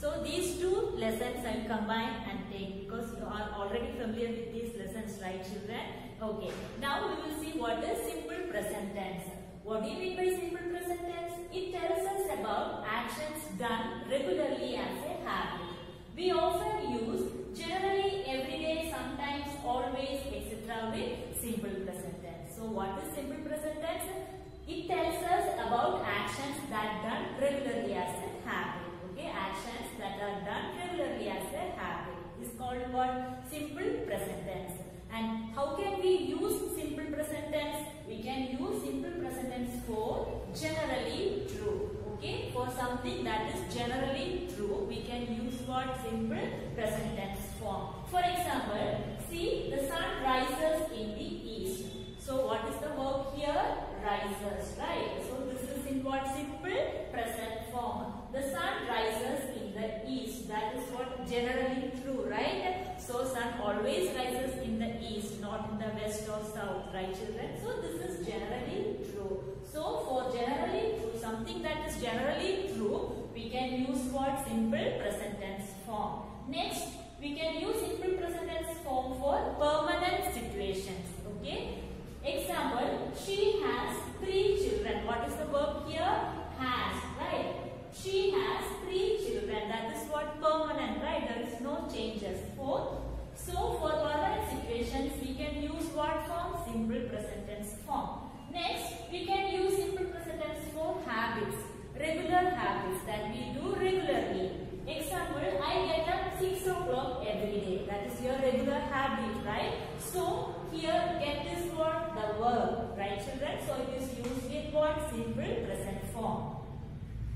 So these two lessons I will combine and take because you are already familiar with these lessons, right children? Okay. Now we will see what is simple present tense. What do you mean by simple present tense? It tells us about actions done regularly as a habit. We often use generally, everyday, sometimes, always, etc. with simple present tense. So what is simple present tense? It tells us about actions that done regularly as a habit. Okay, actions that are done regularly as a habit is called what? Simple present tense. And how can we use simple present tense? We can use simple present tense for generally true. Okay, for something that is generally true, we can use what? Simple present tense form. For example, see, the sun rises in the east. So what is the verb here? Rises, right? So this is in what? Simple present form. The sun rises in the east. That is what? Generally true, right? So sun always rises in the east, not in the west or south, right children? So this is generally true. So for generally true, something that is generally true, we can use what? Simple present tense form. Next, we can use simple present tense form for permanent situations. Okay? Example, she has 3 children. What is the verb here? Has, right? She has 3 children. That is what? Permanent, right? There is no changes. So for permanent situations, we can use what form? Simple present tense form. Next, we can use simple present tense for habits. Regular habits that we do regularly. Example, I get up 6 o'clock every day. That is your regular habit, right? So here get is what? The verb, right children? So it is used with what? Simple present form.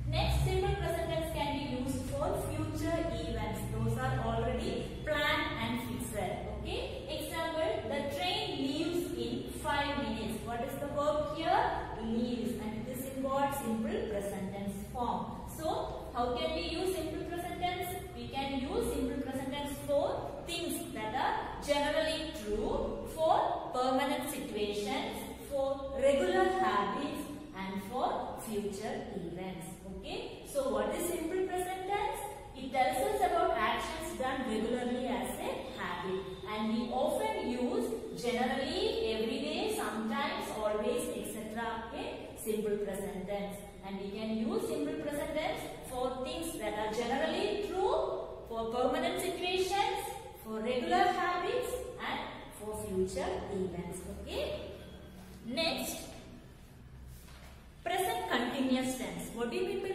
Next, simple present tense can be used for future events. Those are already planned and fixed. Okay? Example, the train leaves in 5 minutes. What is the verb here? Leaves. And it is in what? Simple present tense form. So, how can we use simple present tense? We can use simple present tense for things that are generally true, for permanent situations, for regular habits, and for future events. Okay? So, what is simple present tense? It tells us about actions done regularly as a habit. And we often use generally, everyday, sometimes, always, etc. Okay? Simple present tense. And we can use simple present tense for things that are generally true, for permanent situations, for regular habits, and for future events. Okay? Next, present continuous tense. What do you mean by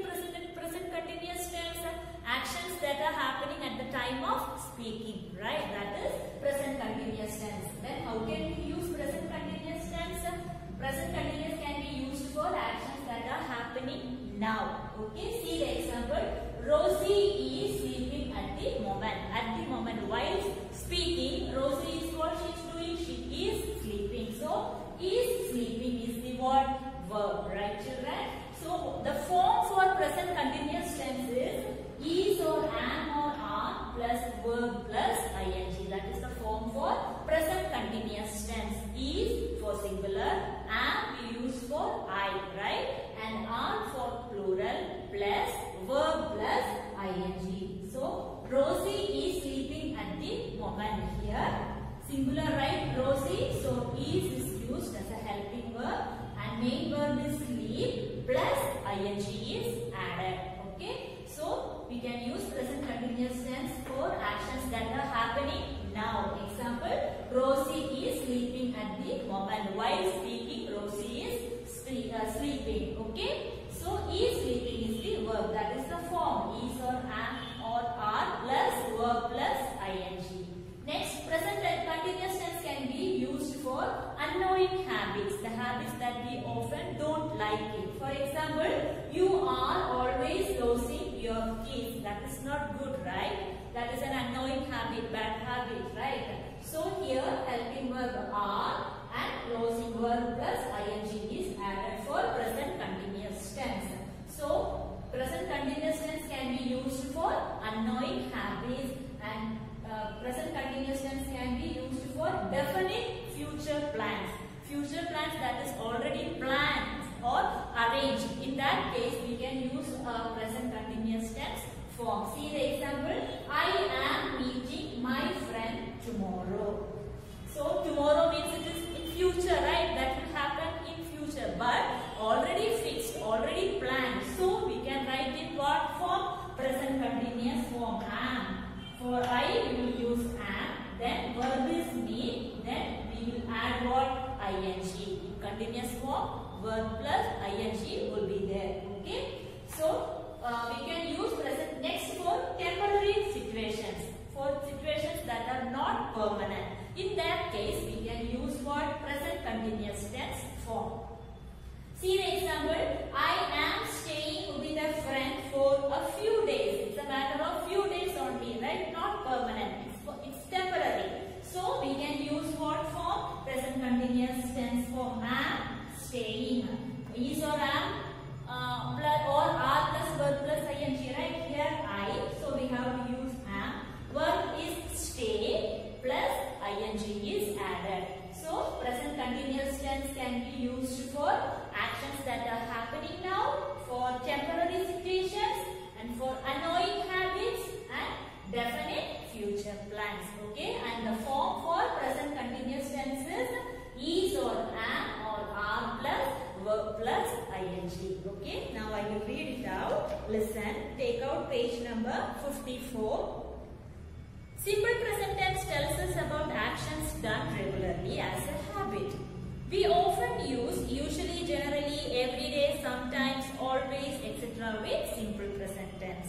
present continuous tense? Actions that are happening at the time of speaking, right? That is present continuous tense. Then how can we use present continuous tense? Present continuous can be used for actions that are happening now. Okay, see the example. Rosie is sleeping at the moment. At the moment, while speaking, Rosie is what she is doing? She is sleeping. So, is sleeping is the what? Verb, right children? So, the form for present continuous tense is or am or are plus verb plus ing. That is the form for present continuous tense. Is for singular, am we use for I, right? And are for plural plus verb plus ing. So, Rosie is sleeping at the moment here. Singular, right? Rosie. So, is used as a helping verb and main verb is sleep plus ing is added. Okay? So, we can use present continuous tense for actions that are happening now. Example, Rosie is sleeping at the moment. While speaking, Rosie is sleeping. Okay? So, is sleeping is the verb. That is the form. Is or am or are plus verb plus ing. Next, present continuous tense can be used for annoying habits. The habits that we often don't like it. For example, you are always losing your keys. That is not good, right? That is an annoying habit, bad habit, right? So here, helping verb are and closing verb plus ing is added for present continuous tense. So, present continuous tense can be used for annoying habits and present continuous tense can be used for definite future plans. Future plans that is already planned or arranged. In that case, we can use present continuous tense form. form. See the example. I am meeting my friend tomorrow. So tomorrow means it is in future, right? That will happen in future, but already fixed, already planned. So we can write in what form? Present continuous form. Am. For I, we will use am. Then verb is meet. Then we will add what? ing. In continuous form, verb plus ing will be there. Okay. So we can use present next for temporary situations. For situations that are not permanent. In that case, we can use what? Present continuous tense form. See the example. I am staying with a friend for a few days. It's a matter of few days only, right? Not permanent. It's temporary. So we can use what form? Present continuous tense form. Am staying. Is or am or are plus verb plus ing, right? Here I. So we have to use am. Verb is stay plus ing is added. So present continuous tense can be used for actions that are happening now, for temporary situations, and for annoying habits and definite future plans. Okay, and the form for present continuous tense is or am or are plus verb plus ing. Okay, now I will read it out. Listen, take out page number 54. Simple present tense tells us about actions done regularly as a habit. We often use usually, generally, every day, sometimes, always, etc. with simple present tense.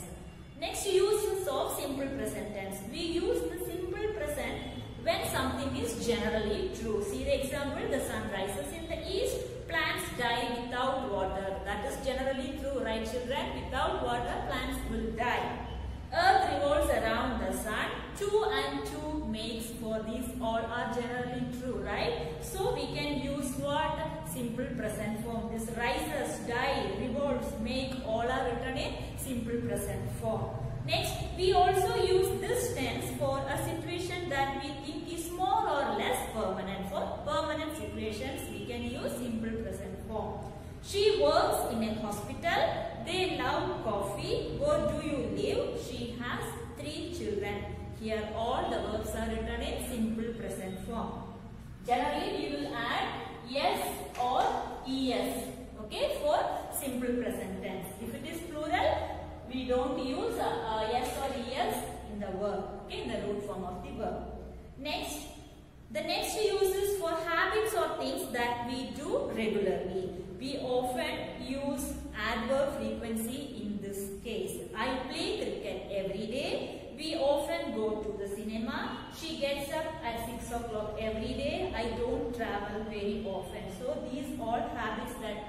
Next, uses of simple present tense. We use the simple present when something is generally true. See the example, the sun rises in the east, plants die without water. That is generally true, right children? Without water, plants will die. Earth revolves around the sun. 2 and 2 makes 4. These all are generally true, right? So we can use what? Simple present form. This rises, die, revolves, make, all are written in simple present form. Next, we also use this tense for a situation that we think is more or less permanent. For permanent situations, we can use simple present form. She works in a hospital. They love coffee. Where do you live? She has 3 children. Here all the verbs are written in simple present form. Generally we will add yes or es. Okay, for simple present tense. If it is plural, we don't use yes or es in the verb. Okay, in the root form of the verb. Next, the next use is for habits or things that we do regularly. We often use adverb frequency in this case. I play cricket every day. We often go to the cinema. She gets up at 6 o'clock every day. I don't travel very often. So these all habits that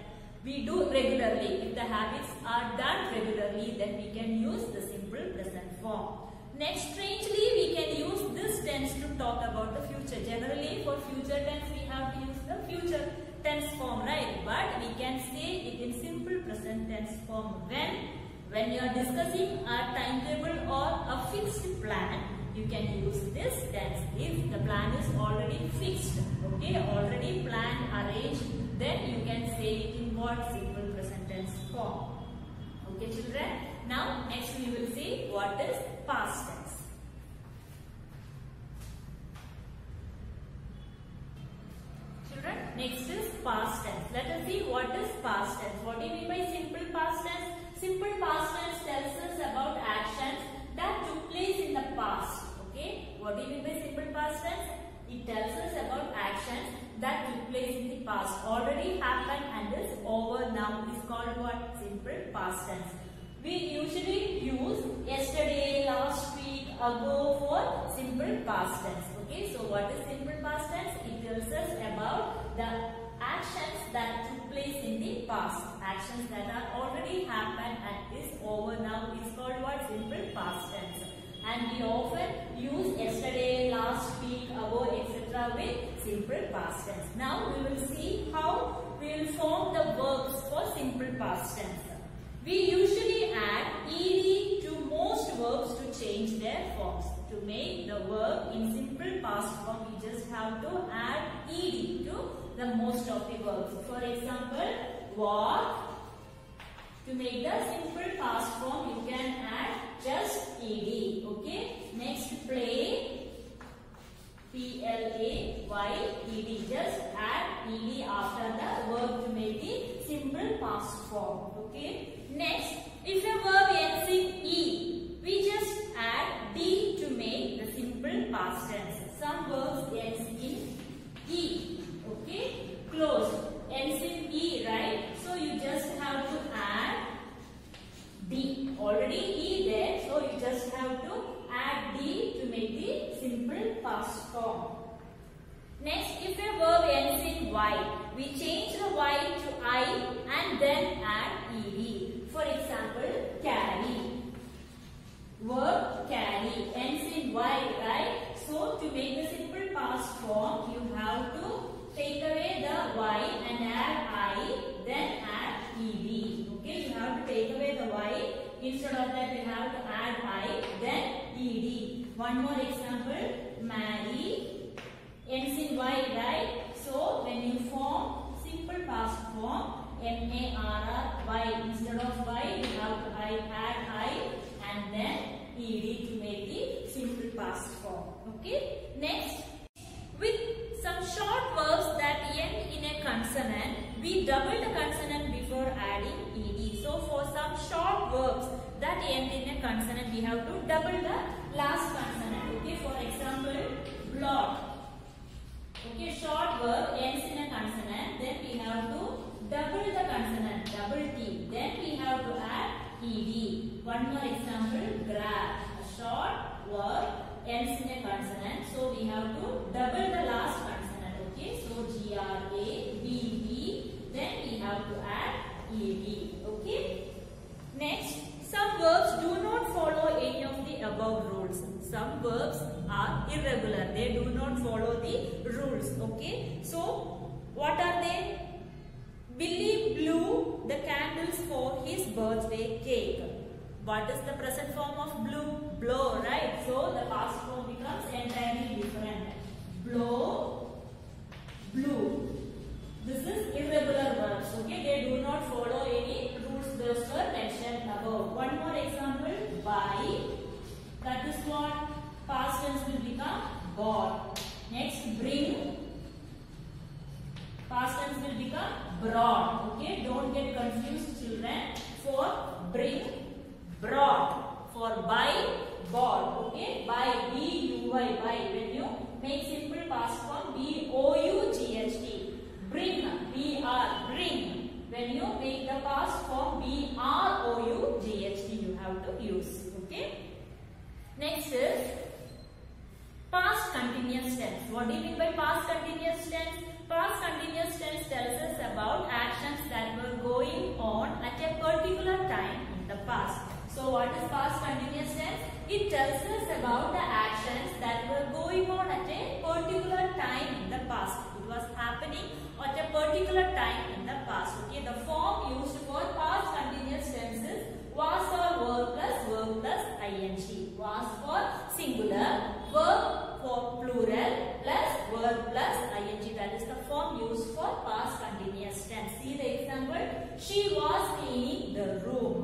we do regularly. If the habits are done regularly, then we can use the simple present form. Next, strangely, we can use this tense to talk about the future. Generally, for future tense, we have to use the future tense form, right? But we can say it in simple present tense form when you are discussing a timetable or a fixed plan. You can use this tense if the plan is already fixed, okay, already planned, arranged. Then you can say it in what? Simple present tense form. Okay, children. Now, next we will see what is past tense. Children, next is past tense. Let us see what is past tense. What do you mean by simple past tense? Simple past tense tells us about actions that took place in the past. Okay, what do you mean by simple past tense? It tells us about actions that took place in the past, already happened and is over now. Is called what? Simple past tense. We usually use yesterday, last week, ago for simple past tense. Okay, so what is simple past tense? It tells us about the actions that took place in the past. Actions that are already happened and is over now is called what? Simple past tense. And we often use yesterday, last week, ago, etc. with simple past tense. Now we will see how we will form the verbs for simple past tense. We usually add ed to most verbs to change their forms. To make the verb in simple past form, we just have to add ed to the most of the verbs. For example, walk. To make the simple past form, you can add just ed. Okay. Next, play, P-L-A-Y-E-D. Just add ed after the verb to make the simple past form. Okay. Next, if a verb ends in E, we just add D to make the simple past tense. Some verbs ends in E. Okay. Close. Ends in E, right? So you just have to add D. Already E there, so you just have to add D to make the simple past form. Next, if a verb ends in Y, we change the Y to I and then add ed. For example, carry. Verb carry ends in Y, right? So to make the simple past form, you have to take away the Y and add I, then add ed. Okay, you have to take away the Y. Instead of that, you have to add I, then ed. One more example, marry ends in Y, right? So when you form simple past form, M-A-R-R-Y, instead of Y, you have to add I and then ed to make the simple past form. Okay. Next, with some short verbs that end in a consonant, we double the consonant before adding ed. So for some short verbs that end in a consonant, we have to double the last consonant. Okay. For example, blot. Okay, short verb ends in a consonant, then we have to double the consonant, double T. Then we have to add ed. One more example, grab. A short verb ends in a consonant, so we have to double the last consonant. Okay, so G-R-A-B-B. Then we have to add ed. Okay. Next, some verbs do not follow any of the above rules. Some verbs are irregular. They do not follow the rules. Okay. So, what are they? Billy blew the candles for his birthday cake. What is the present form of blew? Blow, right? So, the past form becomes entirely different. Blow, blew. This is irregular verbs. Okay. They do not follow any rules. Those were mentioned above. One more example, buy. That is what? Past tense will become bought. Next, bring. Past tense will become brought. Okay, don't get confused, children. For bring, brought. For buy, bought. Okay, buy, B-U-Y, buy. When you make simple past form, B-O-U-G-H-T. Bring, B-R, bring. When you make the past form, B-R-O-U-G-H-T, you have to use. Okay. Next is past continuous tense. What do you mean by past continuous tense? Past continuous tense tells us about actions that were going on at a particular time in the past. So what is past continuous tense? It tells us about the actions that were going on at a particular time in the past. It was happening at a particular time in the past. Okay, the form used for past continuous tense is was or verb plus ing. Was for singular, verb for plural plus verb plus ing. That is the form used for past continuous tense. See the example. She was cleaning the room.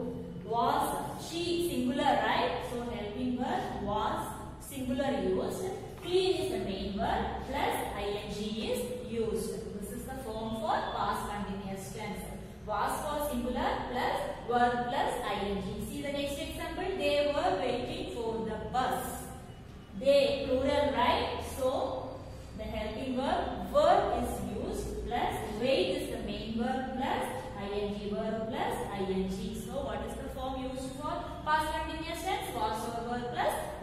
Was, she singular, right? So helping verb was singular used. Clean is the main verb plus ing is used. This is the form for past continuous tense. Was for singular plus verb plus ing. See the next example. They were waiting for the bus. They, plural, right? So the helping verb is used plus wait is the main verb plus ing, verb plus ing. So what is the form used for past continuous tense? Was or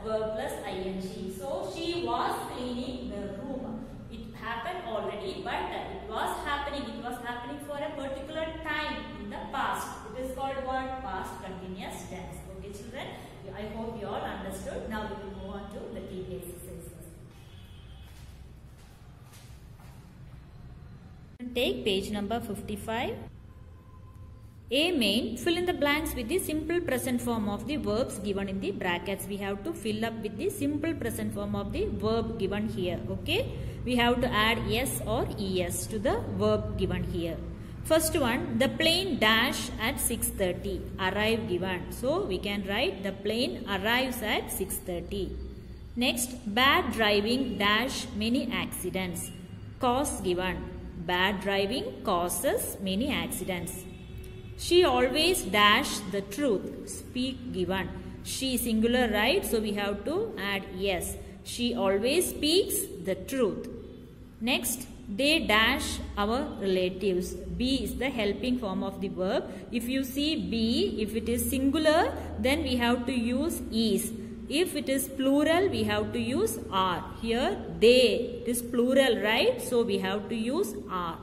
verb plus ing. So she was cleaning the room. It happened already, but it was happening for a particular time in the past. It is called what? Past continuous tense. Okay, children, I hope you all understood. Now we will move on to the key exercises. Take page number 55. A main, fill in the blanks with the simple present form of the verbs given in the brackets. We have to fill up with the simple present form of the verb given here. Okay, we have to add s or es to the verb given here. First one, the plane dash at 6:30. Arrive given. So we can write the plane arrives at 6:30. Next, bad driving dash many accidents. Cause given. Bad driving causes many accidents. She always dash the truth. Speak given. She singular, right? So we have to add yes. She always speaks the truth. Next, they dash our relatives. Be is the helping form of the verb. If you see be, if it is singular, then we have to use is. If it is plural, we have to use are. Here, they, it is plural, right? So we have to use are.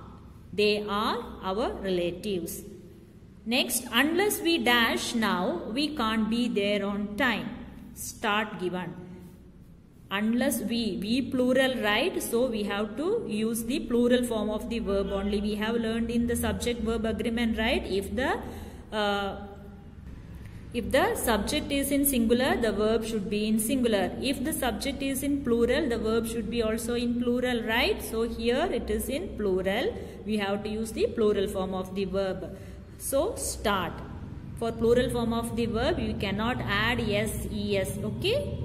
They are our relatives. Next, unless we dash now, we can't be there on time. Start given. Unless we plural, right? So we have to use the plural form of the verb only. We have learned in the subject verb agreement, right? If the subject is in singular, the verb should be in singular. If the subject is in plural, the verb should be also in plural, right? So here it is in plural. We have to use the plural form of the verb. So start. For plural form of the verb, you cannot add yes, es, okay?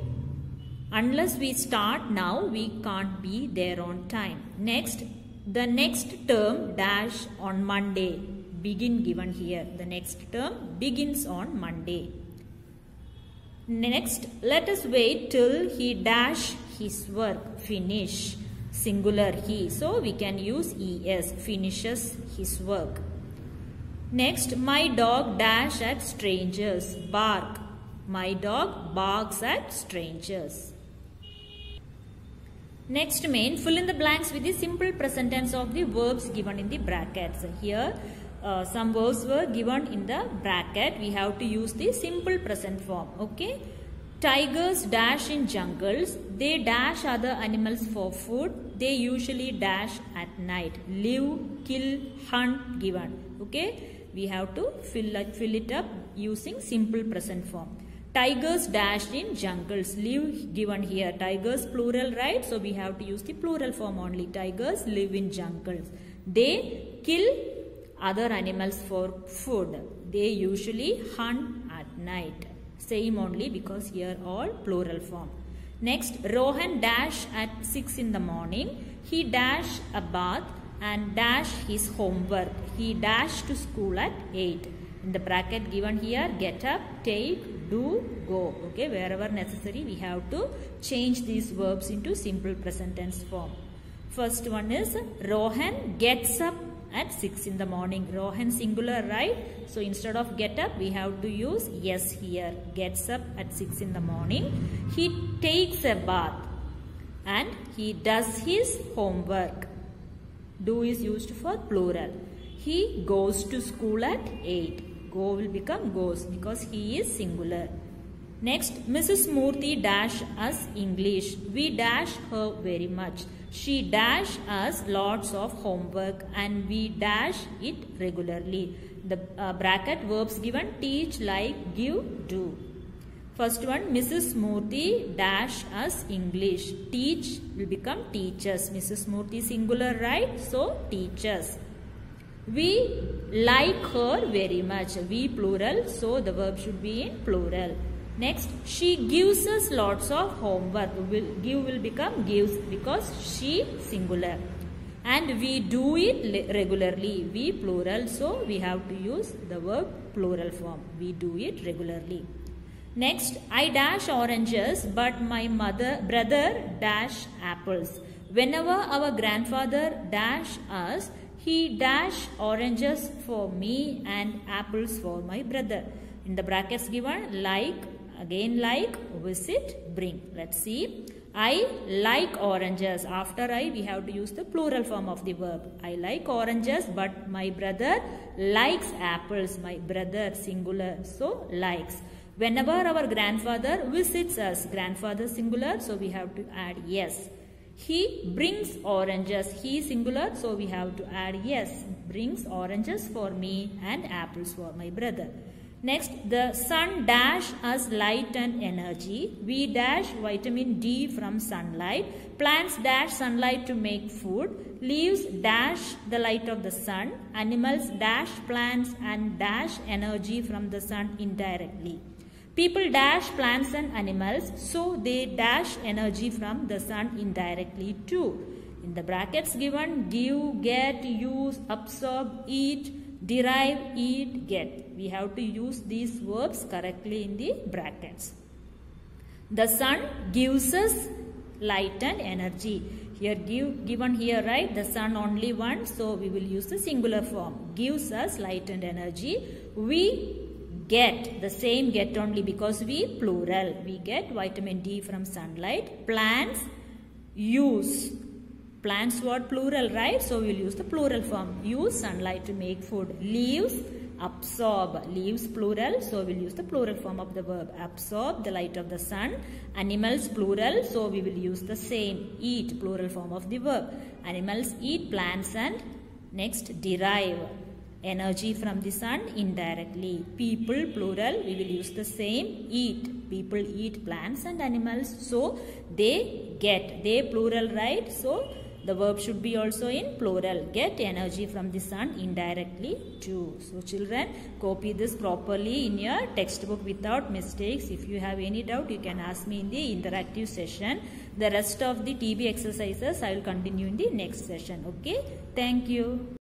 Unless we start now, we can't be there on time. Next, the next term dash on Monday. Begin given here. The next term begins on Monday. Next, let us wait till he dash his work. Finish. Singular he. So we can use es. Finishes his work. Next, my dog dash at strangers. Bark. My dog barks at strangers. Next main, fill in the blanks with the simple present tense of the verbs given in the brackets. Here, some verbs were given in the bracket. We have to use the simple present form. Okay. Tigers dash in jungles. They dash other animals for food. They usually dash at night. Live, kill, hunt given. Okay. We have to fill it up using simple present form. Tigers dashed in jungles. Live given here. Tigers plural, right? So we have to use the plural form only. Tigers live in jungles. They kill other animals for food. They usually hunt at night. Same only because here all plural form. Next, Rohan dash at 6 in the morning. He dash a bath and dash his homework. He dash to school at 8. In the bracket given here, get up, take, do, go. Okay, wherever necessary, we have to change these verbs into simple present tense form. First one is Rohan gets up at 6 in the morning. Rohan singular, right? So instead of get up, we have to use yes here. Gets up at 6 in the morning. He takes a bath and he does his homework. Do is used for plural. He goes to school at 8. Go will become goes because he is singular. Next, Mrs. Murthy dash us English. We dash her very much. She dash us lots of homework and we dash it regularly. The bracket verbs given teach, like, give, do. First one, Mrs. Murthy dash us English. Teach will become teachers. Mrs. Murthy singular, right? So teachers. We like her very much. We plural, so the verb should be in plural. Next, she gives us lots of homework. Give will become gives because she singular. And we do it regularly. We plural, so we have to use the verb plural form. We do it regularly. Next, I dash oranges, but my brother dash apples. Whenever our grandfather dash us, he dash oranges for me and apples for my brother. In the brackets given, like, again like, visit, bring. Let's see. I like oranges. After I, we have to use the plural form of the verb. I like oranges, but my brother likes apples. My brother singular, so likes. Whenever our grandfather visits us, grandfather singular, so we have to add yes. He brings oranges. He singular, so we have to add yes. Brings oranges for me and apples for my brother. Next, the sun dash us light and energy. We dash vitamin D from sunlight. Plants dash sunlight to make food. Leaves dash the light of the sun. Animals dash plants and dash energy from the sun indirectly. People dash plants and animals, so they dash energy from the sun indirectly too. In the brackets given, give, get, use, absorb, eat, derive, eat, get. We have to use these verbs correctly in the brackets. The sun gives us light and energy. Here given here, right, the sun only one, so we will use the singular form. Gives us light and energy. We get, the same get only because we plural. We get vitamin D from sunlight. Plants use. Plants word plural, right? So we will use the plural form. Use sunlight to make food. Leaves absorb. Leaves plural, so we will use the plural form of the verb. Absorb the light of the sun. Animals plural, so we will use the same. Eat, plural form of the verb. Animals eat plants and next derive energy from the sun indirectly. People plural, we will use the same. Eat, people eat plants and animals, so they get. They plural, right? So the verb should be also in plural. Get energy from the sun indirectly too. So children, copy this properly in your textbook without mistakes. If you have any doubt, you can ask me in the interactive session. The rest of the TB exercises I will continue in the next session. Okay. Thank you.